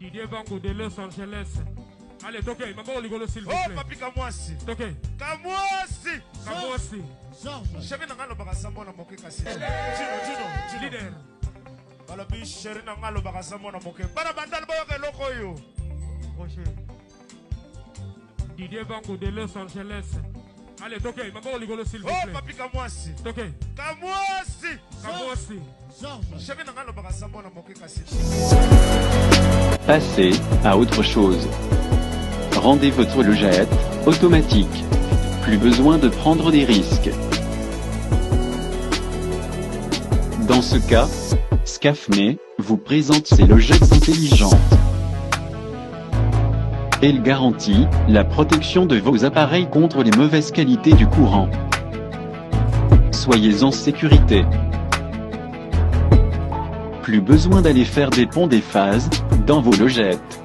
Didier Bango de Los Angeles. Allez, toquez, maman rigolo s'il vous plaît. Oh, papi Kamwasi. Toquez. Kamwasi. Kamwasi. Chéri nangalo bakasamo na moke kasi. Tino. Leader. Balobi chéri nangalo bakasamo na moke. Bana bandal boyo ke loko yo. Rocher. Didier Bango de Los Angeles. Allez, toquez, maman rigolo s'il vous Oh, plaît. papi Kamwasi. Toquez. Kamwasi. Kamwasi. Chéri nangalo bakasamo na moke kasi. Passez à autre chose. Rendez votre logette automatique. Plus besoin de prendre des risques. Dans ce cas, Scafme vous présente ses logettes intelligentes. Elle garantit la protection de vos appareils contre les mauvaises qualités du courant. Soyez en sécurité. Plus besoin d'aller faire des ponts des phases dans vos logettes,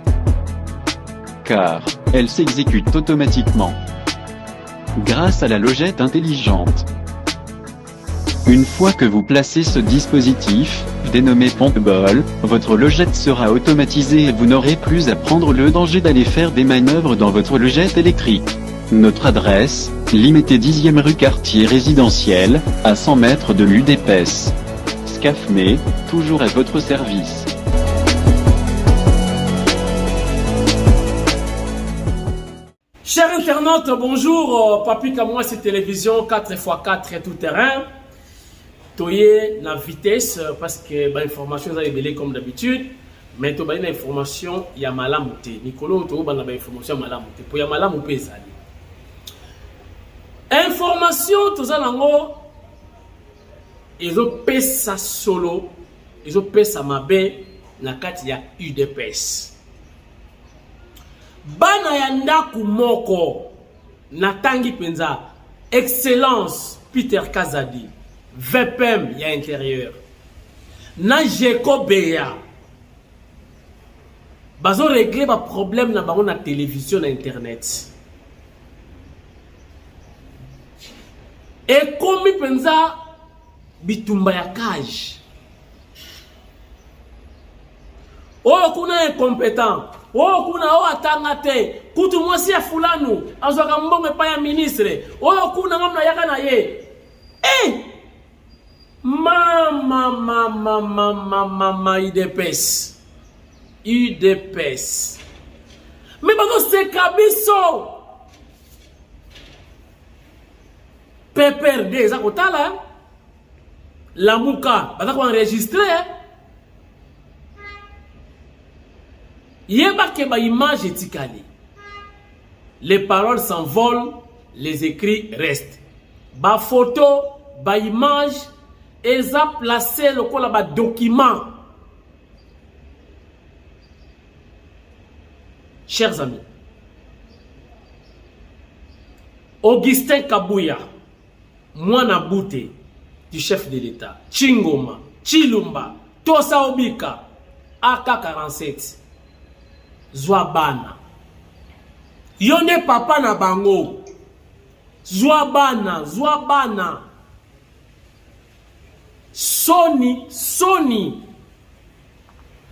car elles s'exécutent automatiquement grâce à la logette intelligente. Une fois que vous placez ce dispositif, dénommé Pompe-Ball, votre logette sera automatisée et vous n'aurez plus à prendre le danger d'aller faire des manœuvres dans votre logette électrique. Notre adresse, Limité 10e rue quartier résidentiel, à 100 mètres de l'UDPS. Scafme, toujours à votre service. Chers internautes, bonjour. Papi Kamwasi télévision 4x4 tout terrain. Toye na vitesse parce que l'information est belée comme d'habitude. Mais to une information ya malamu te. Nicolo to ba na information malamu te. Pour ya malamu pe ezali. Information to za nango ezo pesa solo, ezo pesa mabe na kati ya UDPS. Bana ya ndaku moko na tangi penza Excellence Peter Kazadi VPM ya intérieur na Jeko Beya bazo régler ba problème na bango na télévision na internet et komi penza bitumba ya cage oyo kuna incompétent oyo kuna oyo atanga te kutu mwasi ya fulanu azwaka mbongo epai ya ministre oyo kuna ngamna yaka na ye mama UDPS mais bazo seka biso PPRD eza kotala Lamuka baza ko enregistrer yeba ke ba image etikali. Les paroles s'envolent, les écrits restent. Ba photo, ba image eza placé lokola ba document. Chers amis, Augustin Kabouya, Mwana Bouté du chef de l'État, Chingoma, Chilumba, Tosa Obika, AK-47, Zouabana. Yonde papa na bango. Zouabana. Sony.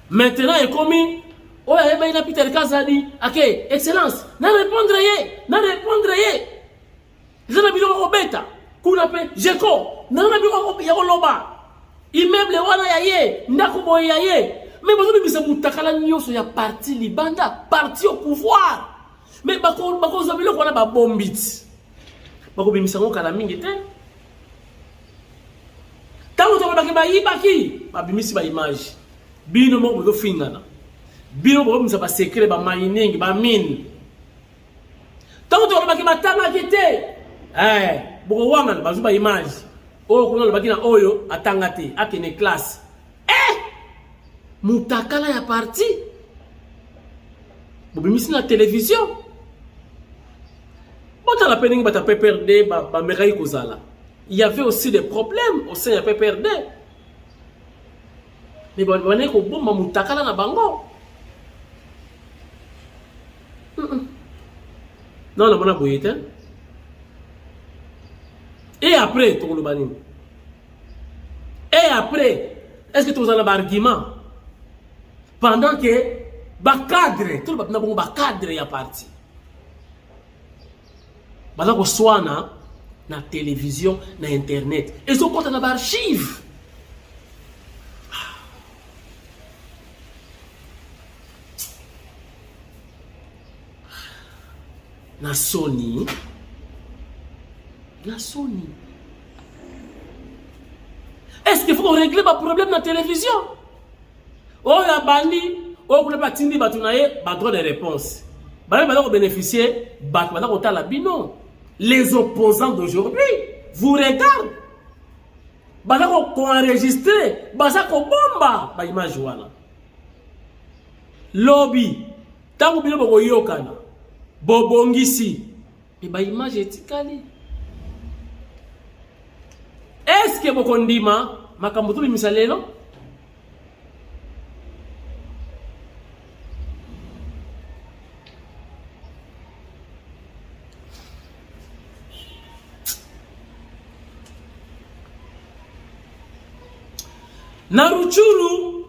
Maintenant, il est commis. Oh, il a Peter Kazadi. Ok, Excellence. Na répondre ye. Zana bidon ko beta. Kuna pe Jeko. Na bidon ko ya loba. Immeuble wana ya ye, ndako boye ya ye. Mais bazo bisa mutakala nyoso ya parti libanda, parti au pouvoir. Mais bako zabilo ko na ba bombit. Bako bimisa ngo kala mingi te. Tango to ba yibaki, ba bimisi ba image. Bino mo bo fingana. Bino bo bimisa ba secret ba mining, ba mine. Tango to ba tanga kete. Boko wanga bazo ba image. Oh kuna ba kina oyo atangate, akene classe. Mutakala ya parti. Bobimisi na télévision. Bota la pening bata PPRD ba merai kozala. Il y avait aussi des problèmes au sein de PPRD. Mais bon ko bomba mutakala na bango. Non la mona boyete. Et après to lobani. Et après, est-ce que tu as un argument? Pendant que cadre, tout le monde cadre ya parti. Baza ko swana na télévision, na internet. Et so compte na archive. Na Sony. Est-ce qu'il faut qu'on règle le problème dans la télévision? Oh, la bandi, oh, pour ne pas tindi, droit de réponse. Bah, bénéficier, non. Les opposants d'aujourd'hui vous regardent. Bah, qu'on enregistre, bah, ça qu'on bomba, bah, image, voilà. Lobby, tant que vous avez yokana, bobongisi, et bah, image etikali. Est-ce que vous condimez makambutu misalelo? Na Ruchuru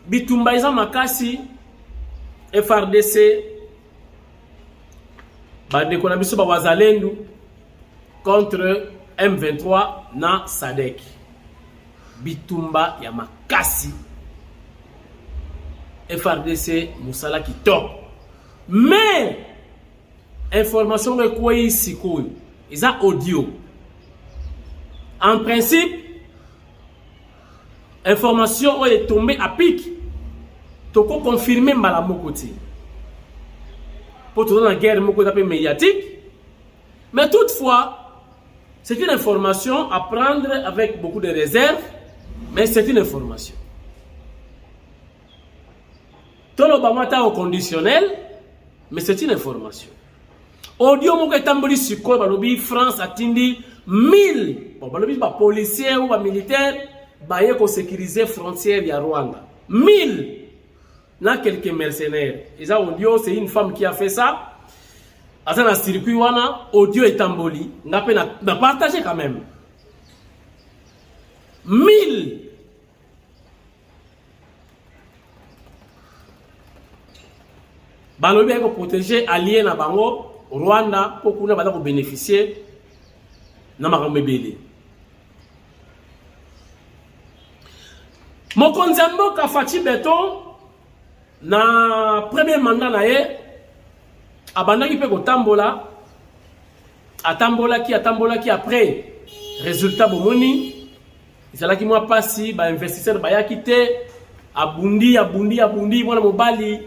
bitumba iza makasi FRDC bandeko na biso ba wazalendo contre M23 na Sadek. Bitumba ya makasi FRDC musala kitoko. Mais information que quoi ici quoi isa audio. En principe information est tombée à pic. Toko confirmer mbala mokoti. Pour tout dans la guerre mokoti médiatique. Mais toutefois c'est une information à prendre avec beaucoup de réserve, mais c'est une information. Tout le monde au conditionnel, mais c'est une information. Audio moko etamboli siko balobi France atindi 1000 balobi ba policiers ou ba militaires baye ko sécuriser frontière ya Rwanda. 1000 na quelques mercenaires. Et ça audio c'est une femme qui a fait ça. Asa na circuit wana audio etamboli na partager quand même 1000 balobi ko protéger alliés na bango Rwanda pour kuna bala ko bénéficier na makambo ebele. Mokonzi mboka Fachi Beton na premier mandat na ye abandaki pe kotambola atambolaki après résultat bomoni ezalaki mwa pasi ba investisseur bayaki te abundi mwana mobali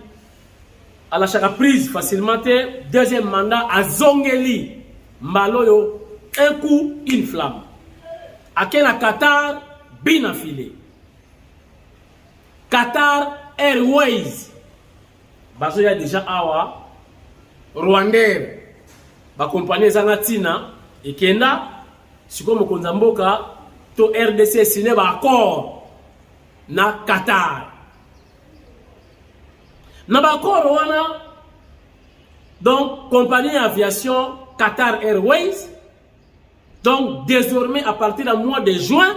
ala chaka prise facilement te. Deuxième mandat azongeli mbaloyo un coup une flamme akena Qatar bien affilé Qatar Airways bazo ya déjà awa Rwandais ba compagnie zanatina ekenda siko mokonza mboka to RDC signé ba accord na Qatar na ba accord wana. Donc compagnie aviation Qatar Airways, donc désormais à partir du mois de juin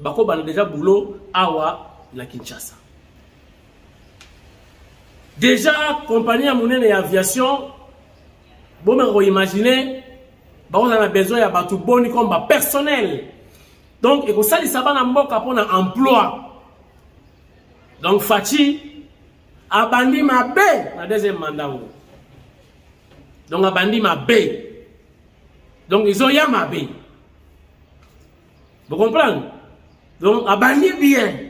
bako bana déjà boulot awa na Kinshasa. Déjà, compagnie à monnaie d'aviation, bon, vous imaginez, on a besoin de tout bon comme personnel. Donc, et ça, ça va pour un emploi. Donc, Fachi a bandi ma baie dans le deuxième mandat. Donc, a bandi ma baie. Donc, ils ont ya ma baie. Vous comprenez? Donc, a bandi bien.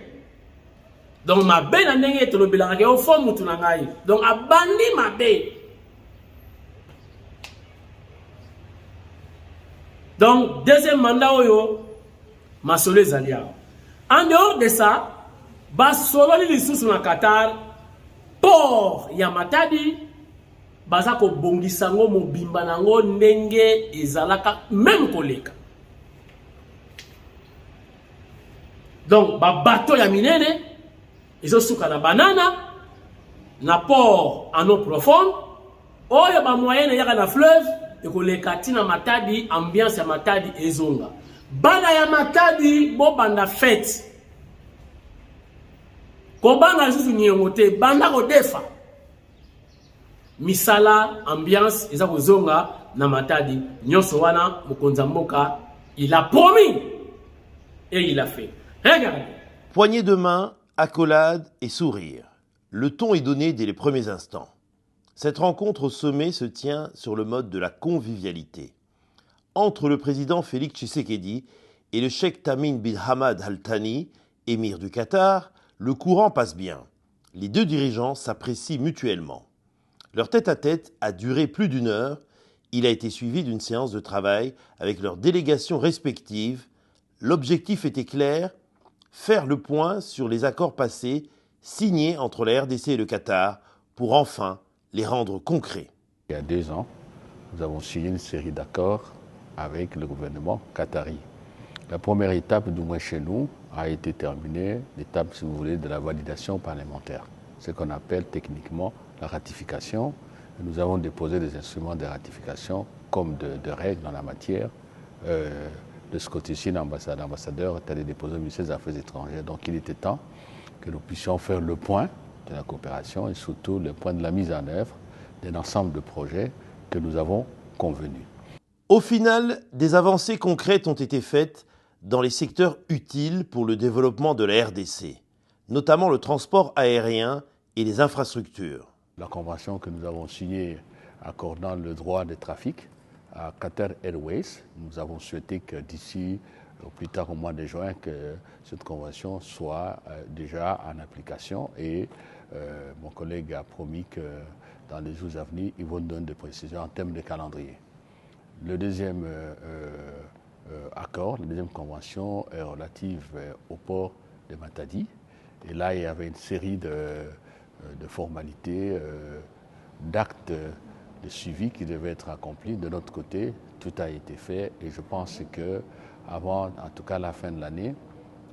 Donc ma baie na ndenge to lobela ke o fo mutu na ngai. Donc abandi ma baie. Donc deuxième mandat oyo masolo ezalia. En dehors de ça, ba solo li lisusu na Qatar port ya Matadi baza ko bongisa ngo mobimba nango ndenge ezalaka même koleka. Donc ba bateau ya minene ils ont souka na banana na port en eau profonde oyo ba moyenne yaka na fleuve ekoleka tina Matadi ambiance ya Matadi ezonga bana ya Matadi bo banda fête kobanga lisusu niongo te banda kodefa misala ambiance eza kozonga na Matadi nyonso wana mokonza mboka il a promis et il a fait. Regardez. Poignée de main, accolade et sourire. Le ton est donné dès les premiers instants. Cette rencontre au sommet se tient sur le mode de la convivialité. Entre le président Félix Tshisekedi et le cheikh Tamim bin Hamad Al Thani, émir du Qatar, le courant passe bien. Les deux dirigeants s'apprécient mutuellement. Leur tête-à-tête a duré plus d'1 heure. Il a été suivi d'une séance de travail avec leurs délégations respectives. L'objectif était clair, faire le point sur les accords passés signés entre la RDC et le Qatar pour enfin les rendre concrets. Il y a 2 ans, nous avons signé une série d'accords avec le gouvernement qatari. La première étape, du moins chez nous, a été terminée, l'étape, si vous voulez, de la validation parlementaire, ce qu'on appelle techniquement la ratification. Nous avons déposé des instruments de ratification comme de règles en la matière. De ce côté-ci, l'ambassadeur est allé déposer au ministère des Affaires étrangères. Donc il était temps que nous puissions faire le point de la coopération et surtout le point de la mise en œuvre d'un ensemble de projets que nous avons convenus. Au final, des avancées concrètes ont été faites dans les secteurs utiles pour le développement de la RDC, notamment le transport aérien et les infrastructures. La convention que nous avons signée accordant le droit de trafic à Qatar Airways, nous avons souhaité que d'ici au plus tard au mois de juin, que cette convention soit déjà en application et mon collègue a promis que dans les jours à venir, ils vont donner des précisions en termes de calendrier. Le deuxième accord, la deuxième convention est relative au port de Matadi. Et là, il y avait une série de formalités, d'actes de suivi qui devaient être accomplis. De notre côté, tout a été fait et je pense que avant, en tout cas la fin de l'année,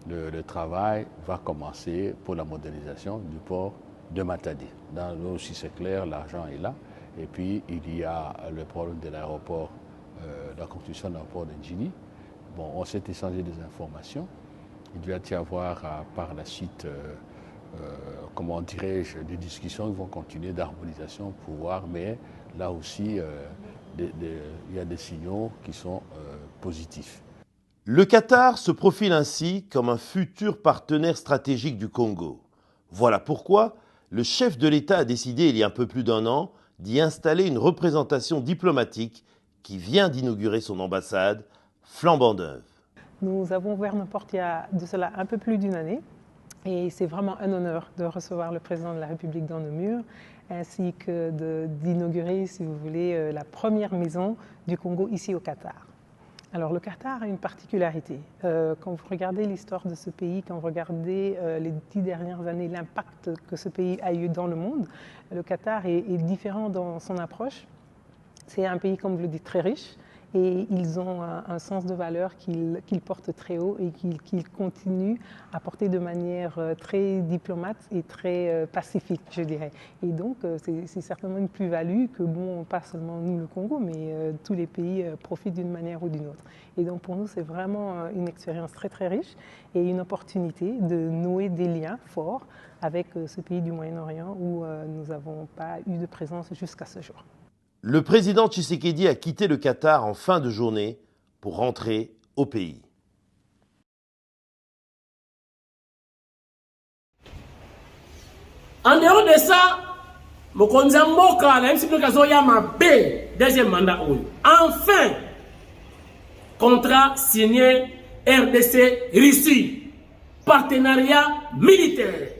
le travail va commencer pour la modernisation du port de Matadi. Là aussi c'est clair, l'argent est là. Et puis il y a le problème de l'aéroport, la construction de l'aéroport de Njini. Bon, on s'est échangé des informations. Il doit y avoir par la suite, comment dirais-je, des discussions qui vont continuer d'harmonisation pour voir, mais là aussi, il y a des signaux qui sont positifs. Le Qatar se profile ainsi comme un futur partenaire stratégique du Congo. Voilà pourquoi le chef de l'État a décidé, il y a un peu plus d'1 an, d'y installer une représentation diplomatique qui vient d'inaugurer son ambassade flambant neuve. Nous avons ouvert nos portes il y a de cela un peu plus d'1 année et c'est vraiment un honneur de recevoir le président de la République dans nos murs ainsi que d'inaugurer, si vous voulez, la première maison du Congo ici au Qatar. Alors le Qatar a une particularité. Quand vous regardez l'histoire de ce pays, quand vous regardez les 10 dernières années, l'impact que ce pays a eu dans le monde, le Qatar est différent dans son approche. C'est un pays, comme vous le dites, très riche et ils ont un sens de valeur qu'ils portent très haut et qu'ils continuent à porter de manière très diplomate et très pacifique, je dirais. Et donc, c'est certainement une plus-value que, bon, pas seulement nous, le Congo, mais tous les pays profitent d'une manière ou d'une autre. Et donc, pour nous, c'est vraiment une expérience très, très riche et une opportunité de nouer des liens forts avec ce pays du Moyen-Orient où nous n'avons pas eu de présence jusqu'à ce jour. Le président Tshisekedi a quitté le Qatar en fin de journée pour rentrer au pays. En dehors de ça, mokonzi mboka na MCP kazoya mabe deuxième mandat oyo. Enfin, contrat signé RDC Russie, partenariat militaire.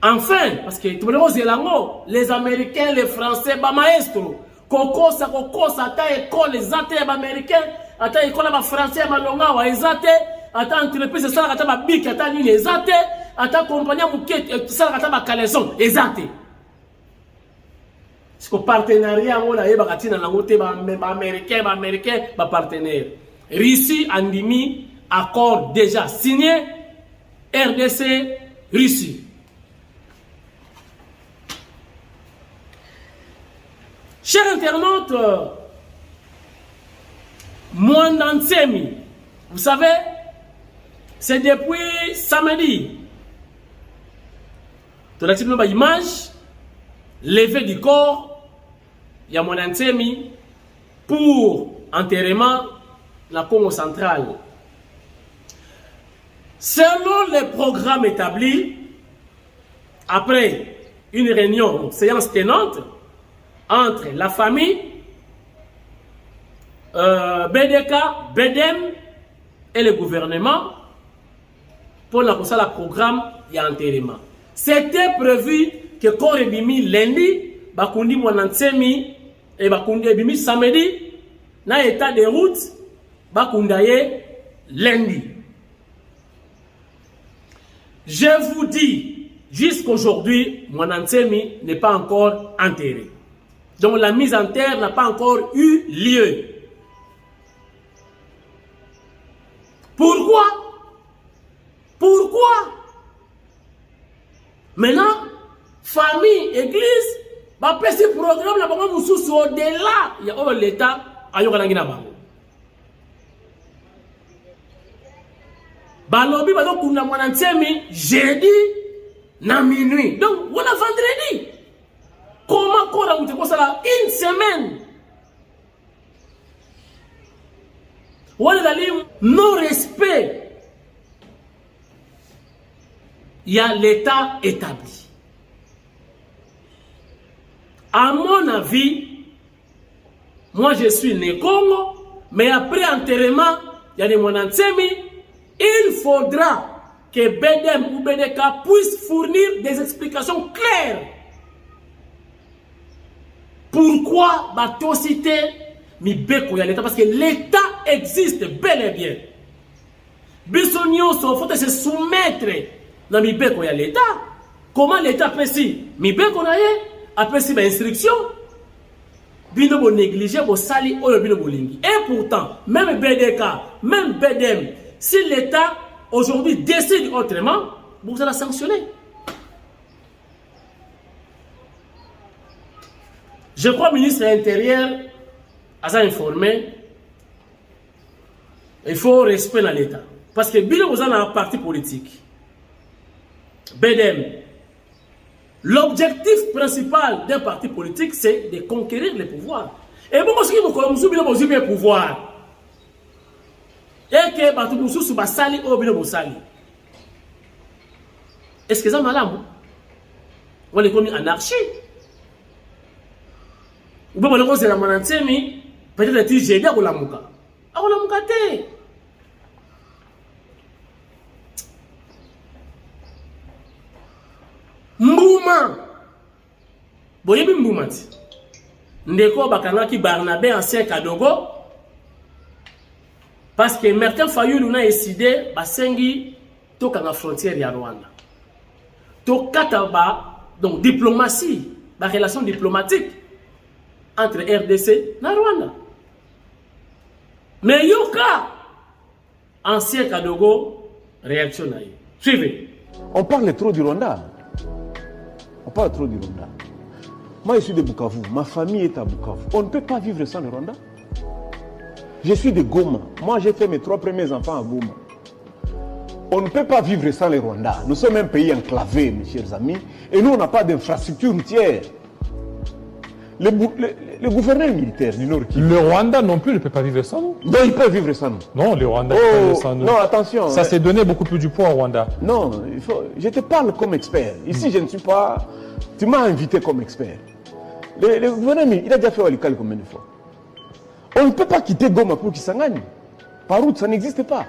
Enfin, parce que les Américains, les Français, bah maestro, kokosa, ata école, les athées américains, ata école français, malonga, wa ezate, ata entreprise, ça, ata ba bic, ata nini, ezate, ata compagnie mouket, ça, ata ba calaison, ezate. C'est que partenariat, on a eba katina na ngote, ba américain, ba partenaire. Russie, Andimi, accord déjà signé, RDC, Russie. Chers internautes, Mwandansemi, vous savez, c'est depuis samedi. Tu as une image, levé du corps, il y a mon Nsemi pour enterrement la Congo centrale. Selon les programmes établis, après une réunion, séance tenante, entre la famille, BDK, BEDEM et le gouvernement, pour la programme et enterrement. C'était prévu que quand Ebimi lundi, Bakundi Mwanantsemi et Bakundi Ebimi samedi, na état de route, Bakundaye lundi. Je vous dis, jusqu'aujourd'hui, Mwanantsemi n'est pas encore enterré. Donc la mise en terre n'a pas encore eu lieu. Pourquoi? Pourquoi? Maintenant, famille, église, bah ce programme là, bah vous sous au-delà, il y a l'État à Yoganangina Bango. Bah lobby bah donc on a Mwanantsemi jeudi na minuit. Donc on a vendredi. Comment on a ça une semaine? On a non-respect. Il y a l'État établi. À mon avis, moi je suis né Congo, mais après enterrement, il y a des Mwanantsemi, il faudra que BEDEM ou BDK puissent fournir des explications claires. Pourquoi Batosité Mibeko y a l'État? Parce que l'État existe bel et bien. Bissonio, il faut se soumettre. Dans Mibeko il y a l'État. Comment l'État peut si Mibeko na ye après si instruction bino bo négliger bo sali oyo bino bo lingi. Et pourtant même BDK, même BEDEM, si l'État aujourd'hui décide autrement, vous allez sanctionner. Je crois que le ministre de l'Intérieur a informé. Il faut respect dans l'État. Parce que bino vous avez un parti politique. BEDEM. L'objectif principal d'un parti politique, c'est de conquérir le pouvoir. Et bon, parce que vous avez le pouvoir. Et que vous avez le sali ou le sali. Est-ce que ça m'a l'air? On est comme anarchie. Ou bien on est la Mwanantsemi, peut-être que j'ai dit à Olamuka. À Olamuka te. Mbouma. Boyebi Mbouma ti. Ndeko bakangaki Barnabé ancien Kadogo. Parce que Martin Fayulu n'a décidé basengi toka na frontière ya Rwanda. To kataba donc diplomatie, la relation diplomatique entre RDC et Rwanda. Mais Yoka ancien Kadogo réaction na. Suivez. On parle trop du Rwanda. On parle trop du Rwanda. Moi, je suis de Bukavu. Ma famille est à Bukavu. On ne peut pas vivre sans le Rwanda. Je suis de Goma. Moi, j'ai fait mes 3 premiers enfants à Goma. On ne peut pas vivre sans le Rwanda. Nous sommes un pays enclavé, mes chers amis. Et nous, on n'a pas d'infrastructure routière. Le gouverneur militaire du Nord Kivu. Le Rwanda non plus ne peut pas vivre sans nous. Non, il peut vivre sans nous. Non, le Rwanda ne peut pas vivre sans nous. Non, attention. Ça s'est donné beaucoup plus du poids au Rwanda. Non, je te parle comme expert. Ici, je ne suis pas... Tu m'as invité comme expert. Le gouverneur, il a déjà fait Walikale combien de fois? On ne peut pas quitter Goma pour Kisangani. Par route, ça n'existe pas.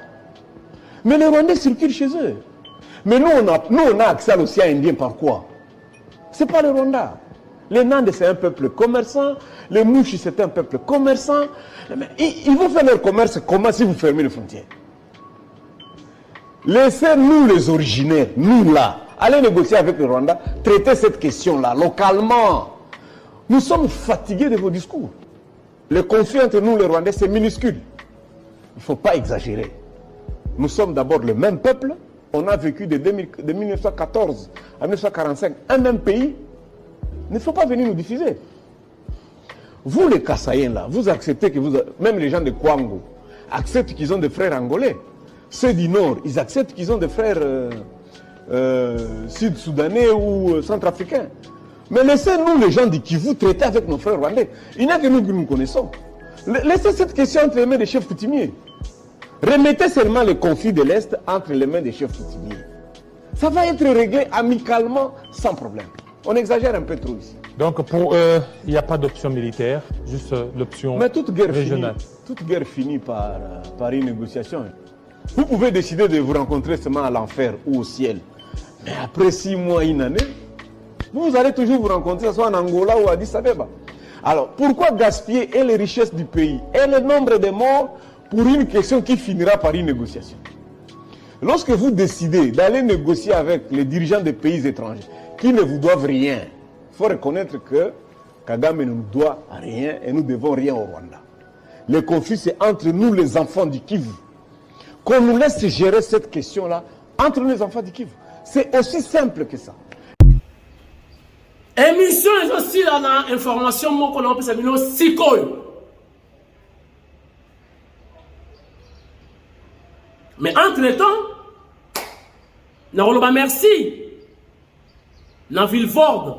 Mais les Rwandais circulent chez eux. Mais nous, on a accès à l'océan Indien par quoi? Ce n'est pas le Rwanda. Les Nandes, c'est un peuple commerçant. Les Mouchis, c'est un peuple commerçant. Mais ils vont faire leur commerce comment si vous fermez les frontières? Laissez-nous les originaires, nous là, aller négocier avec le Rwanda, traiter cette question-là localement. Nous sommes fatigués de vos discours. Le conflit entre nous, les Rwandais, c'est minuscule. Il ne faut pas exagérer. Nous sommes d'abord le même peuple. On a vécu de 1914 à 1945 un même pays. Il ne faut pas venir nous diffuser. Vous, les Kassaïens, là, vous acceptez que même les gens de Kwango acceptent qu'ils ont des frères angolais. Ceux du Nord, ils acceptent qu'ils ont des frères sud-soudanais ou centrafricains. Mais laissez-nous, les gens du Kivu, traiter avec nos frères rwandais. Il n'y a que nous qui nous connaissons. Laissez cette question entre les mains des chefs coutumiers. Remettez seulement le conflit de l'Est entre les mains des chefs coutumiers. Ça va être réglé amicalement, sans problème. On exagère un peu trop ici. Donc pour eux, il n'y a pas d'option militaire, juste l'option régionale. Toute guerre finit par une négociation. Vous pouvez décider de vous rencontrer seulement à l'enfer ou au ciel. Mais après 6 mois, 1 année, vous allez toujours vous rencontrer, soit en Angola ou à Addis Abeba. Alors, pourquoi gaspiller et les richesses du pays et le nombre de morts pour une question qui finira par une négociation? Lorsque vous décidez d'aller négocier avec les dirigeants des pays étrangers qui ne vous doivent rien, il faut reconnaître que Kagame ne nous doit rien et nous ne devons rien au Rwanda. Le conflit, c'est entre nous, les enfants du Kivu. Qu'on nous laisse gérer cette question-là entre nous, les enfants du Kivu. C'est aussi simple que ça. Émission est aussi dans l'information qu'on a appelé ça Sikoyo. Mais entre-temps, na merci. Na Villeforde,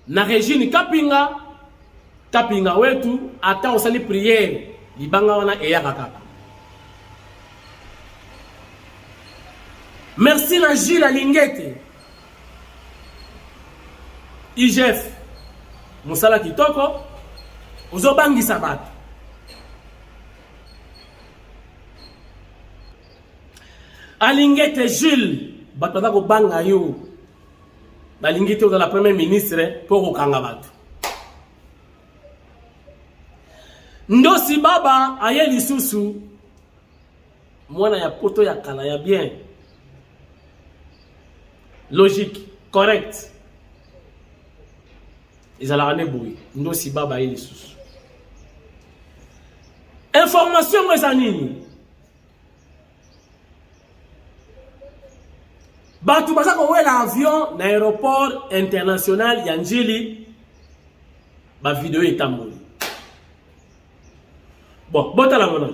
na Régine Kapinga wetu, ata osali prière, libanga wana eyaka. Merci na Gilles Alingete. IGF. Musala kitoko. Uzobangisa bato. Alingete Gilles. Bato ko banga yo. Alingete dans la première ministre pour kokanga bato. Ndosi baba aye lisusu. Mwana ya poto ya kala ya bien. Logique, correct. Ils allaient en ébrouiller. Nous aussi, baba et les sous. Information, mes amis. Batou basa ko l'avion na aéroport international Yanjili. Ba vidéo est tamboli. Bon, bota la monnaie.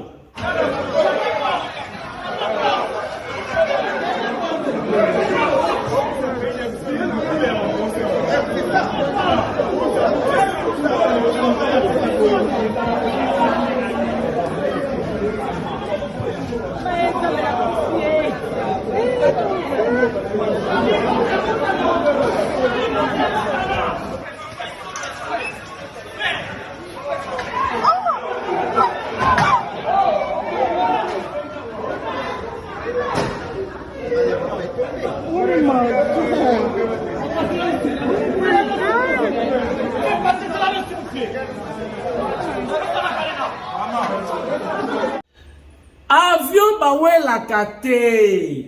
Avion bawela kate.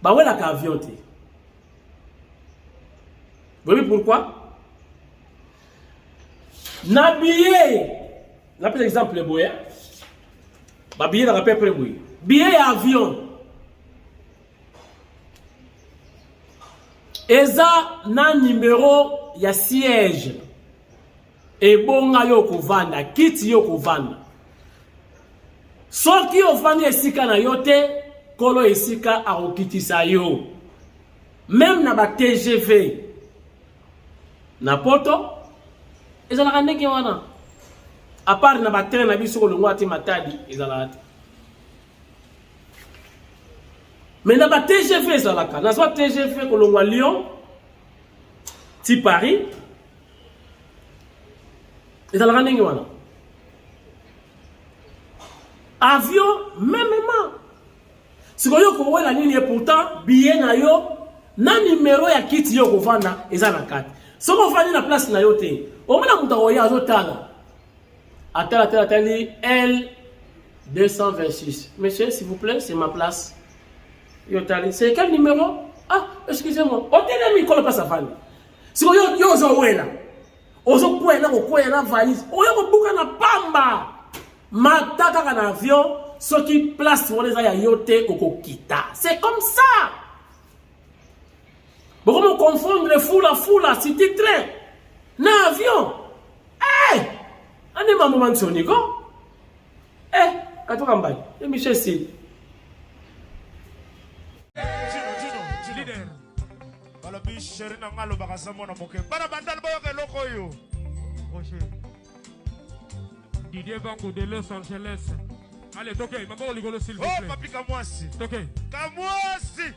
Bawela ka avion te. Vous voyez pourquoi? Na billet. Na par exemple le boya. Ba billet na rappel près boy. Billet avion. Eza na numéro ya siège. Et bonga yo kovanda, kiti yo kovanda. Soki ofandi esika na yote, kolo esika arokitisa yo. Même na ba TGV. Na poto, ezala ndenge wana. À part na ba train na biso ko longwa ti matadi, ezala ati. Mais na ba TGV ezala ka. Na so TGV ko longwa Lyon, ti Paris. Ezala ndenge wana. Avion, même. Si vous avez la ligne, pourtant, billet na yo, na numéro ya kiti yo kovanda, eza na kati. Si vous avez la place na yo te, au moins la mouta ya azotala. Attends, L226. Monsieur, s'il vous plaît, c'est ma place. C'est quel numéro? Ah, excusez-moi. Hôtel mi kola pas sa femme. Si vous avez yo ozo kwena valise. Oyo buka na pamba. Mataka na avion, ce qui place pour les ayote okokita. C'est comme ça. Pourquoi me confondre le foula, c'est train. Na avion. Eh! Ane maman sonico. Eh, atoka mbali émission si leader balobi chéri na nga alobaka sa mwana moke bana bandali boyoka eloko oyo Roger Didier Bango de Los Angeles. Allez, toquez, maman, rigolo s'il vous plaît. Oh, papi, Kamwasi. Toquez. Kamwasi.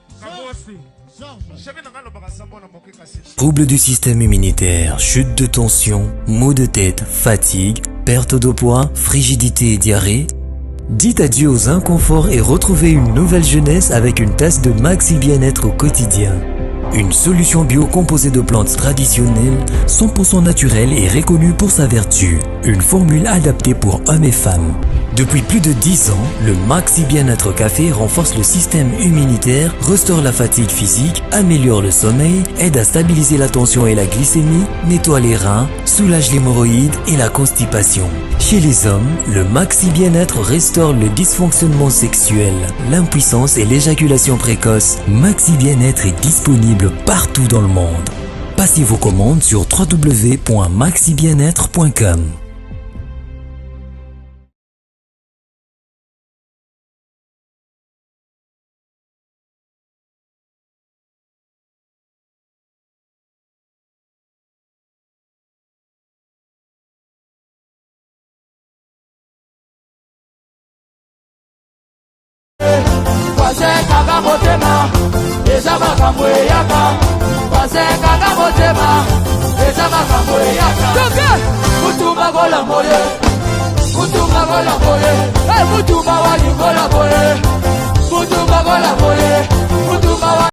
Troubles du système immunitaire, chute de tension, maux de tête, fatigue, perte de poids, frigidité et diarrhée. Dites adieu aux inconforts et retrouvez une nouvelle jeunesse avec une tasse de Maxi Bien-être au quotidien. Une solution bio composée de plantes traditionnelles, 100% naturelle et reconnue pour sa vertu. Une formule adaptée pour hommes et femmes. Depuis plus de 10 ans, le Maxi Bien-être Café renforce le système immunitaire, restaure la fatigue physique, améliore le sommeil, aide à stabiliser la tension et la glycémie, nettoie les reins, soulage l'hémorroïde et la constipation. Chez les hommes, le Maxi Bien-être restaure le dysfonctionnement sexuel, l'impuissance et l'éjaculation précoce. Maxi Bien-être est disponible partout dans le monde. Passez vos commandes sur www.maxibienêtre.com. Mutumba wa